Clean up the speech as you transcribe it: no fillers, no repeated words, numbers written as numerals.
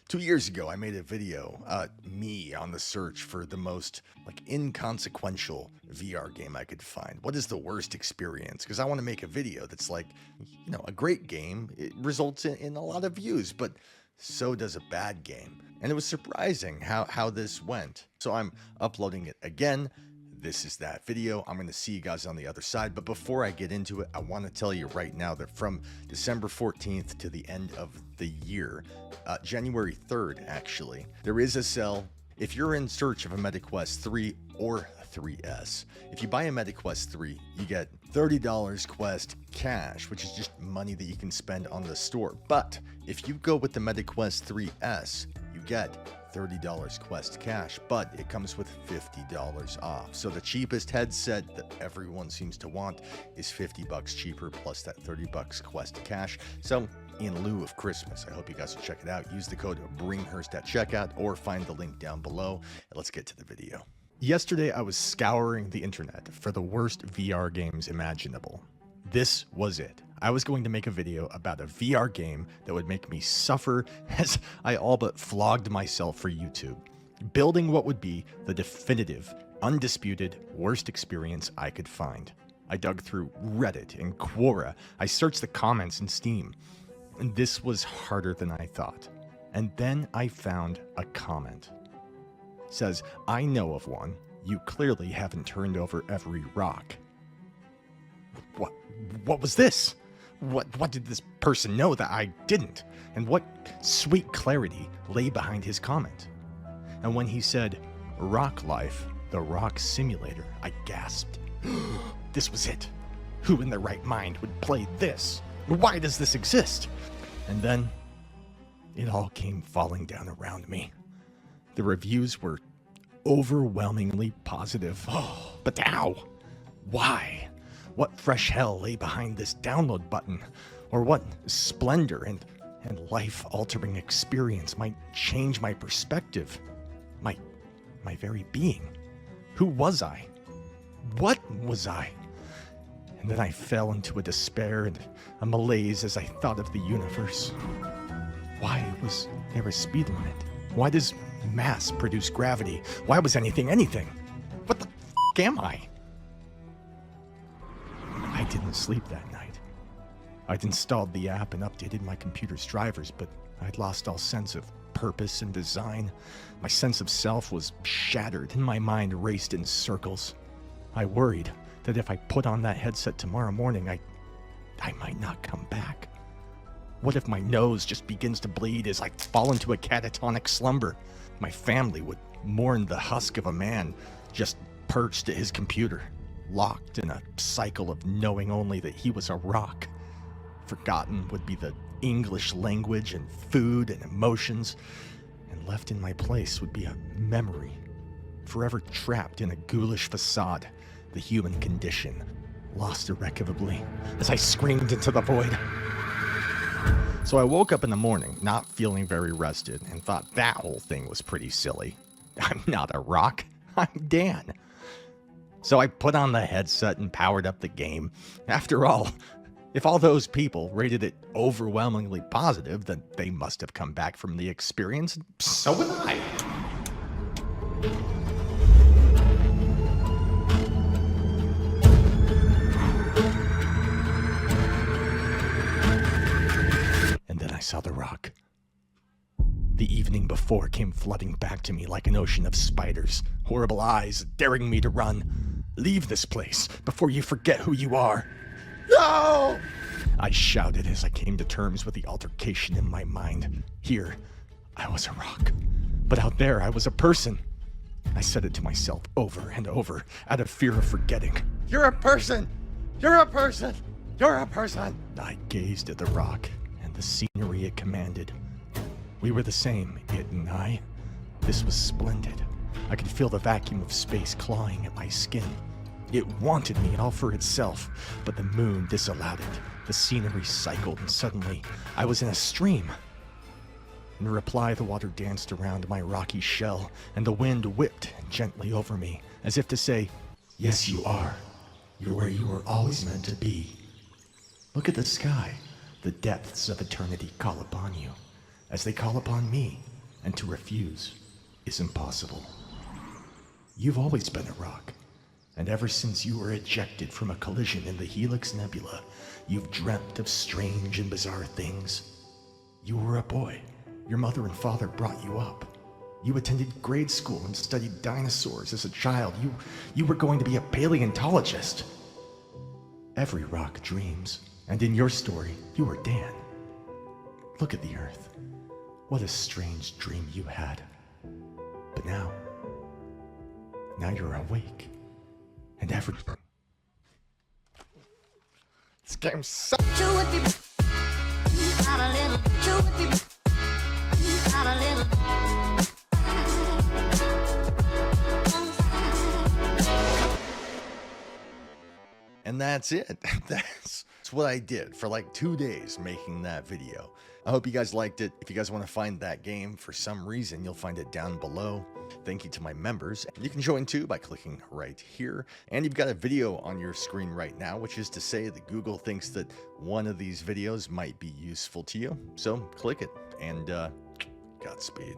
2 years ago, I made a video, me on the search for the most inconsequential VR game I could find. What is the worst experience? Because I want to make a video that's a great game. It results in a lot of views, but so does a bad game. And it was surprising how this went. So I'm uploading it again. This is that video. I'm going to see you guys on the other side. But before I get into it, I want to tell you right now that from December 14th to the end of the year, January 3rd, actually, there is a sale. If you're in search of a MetaQuest 3 or 3S, if you buy a MetaQuest 3, you get $30 Quest cash, which is just money that you can spend on the store. But if you go with the MetaQuest 3S, you get $30 Quest cash, but it comes with $50 off. So the cheapest headset that everyone seems to want is $50 cheaper plus that $30 Quest cash. So in lieu of Christmas, I hope you guys will check it out. Use the code BRINGHURST at checkout or find the link down below. And let's get to the video. Yesterday, I was scouring the internet for the worst VR games imaginable. This was it. I was going to make a video about a VR game that would make me suffer as I all but flogged myself for YouTube, building what would be the definitive, undisputed worst experience I could find. I dug through Reddit and Quora. I searched the comments in Steam, and this was harder than I thought. And then I found a comment. It says, "I know of one. You clearly haven't turned over every rock." What was this? What did this person know that I didn't? And what sweet clarity lay behind his comment? And when he said, "Rock Life, the Rock Simulator," I gasped. This was it. Who in their right mind would play this? Why does this exist? And then it all came falling down around me. The reviews were overwhelmingly positive. But how? Why? What fresh hell lay behind this download button? Or what splendor and life-altering experience might change my perspective? My very being? Who was I? What was I? And then I fell into a despair and a malaise as I thought of the universe. Why was there a speed limit? Why does mass produce gravity? Why was anything? What the f*** am I? I didn't sleep that night. I'd installed the app and updated my computer's drivers, but I'd lost all sense of purpose and design. My sense of self was shattered and my mind raced in circles. I worried that if I put on that headset tomorrow morning, I might not come back. What if my nose just begins to bleed as I fall into a catatonic slumber? My family would mourn the husk of a man just perched at his computer, locked in a cycle of knowing only that he was a rock. Forgotten would be the English language and food and emotions, and left in my place would be a memory, forever trapped in a ghoulish facade, the human condition, lost irrevocably as I screamed into the void. So I woke up in the morning, not feeling very rested, and thought that whole thing was pretty silly. I'm not a rock, I'm Dan. So I put on the headset and powered up the game. After all, if all those people rated it overwhelmingly positive, then they must have come back from the experience. So would I. And then I saw the rock. The evening before came flooding back to me like an ocean of spiders, horrible eyes daring me to run. "Leave this place before you forget who you are." No! I shouted as I came to terms with the altercation in my mind. Here, I was a rock, but out there I was a person. I said it to myself over and over out of fear of forgetting. "You're a person! You're a person! You're a person!" I gazed at the rock and the scenery it commanded. We were the same, it and I. This was splendid. I could feel the vacuum of space clawing at my skin. It wanted me all for itself, but the moon disallowed it. The scenery cycled, and suddenly I was in a stream. In reply, the water danced around my rocky shell, and the wind whipped gently over me, as if to say, "Yes, you are. You're where you were always meant to be. Look at the sky. The depths of eternity call upon you, as they call upon me. and to refuse is impossible. You've always been a rock, and ever since you were ejected from a collision in the Helix Nebula, you've dreamt of strange and bizarre things. You were a boy. Your mother and father brought you up. You attended grade school and studied dinosaurs as a child. You were going to be a paleontologist. Every rock dreams, and in your story, you were Dan. Look at the Earth. What a strange dream you had. But now you're awake, and everything. This game sucks. And that's it. That's what I did for like 2 days making that video. I hope you guys liked it. If you guys want to find that game for some reason, you'll find it down below. Thank you to my members. You can join too by clicking right here. And you've got a video on your screen right now, which is to say that Google thinks that one of these videos might be useful to you. So click it and Godspeed.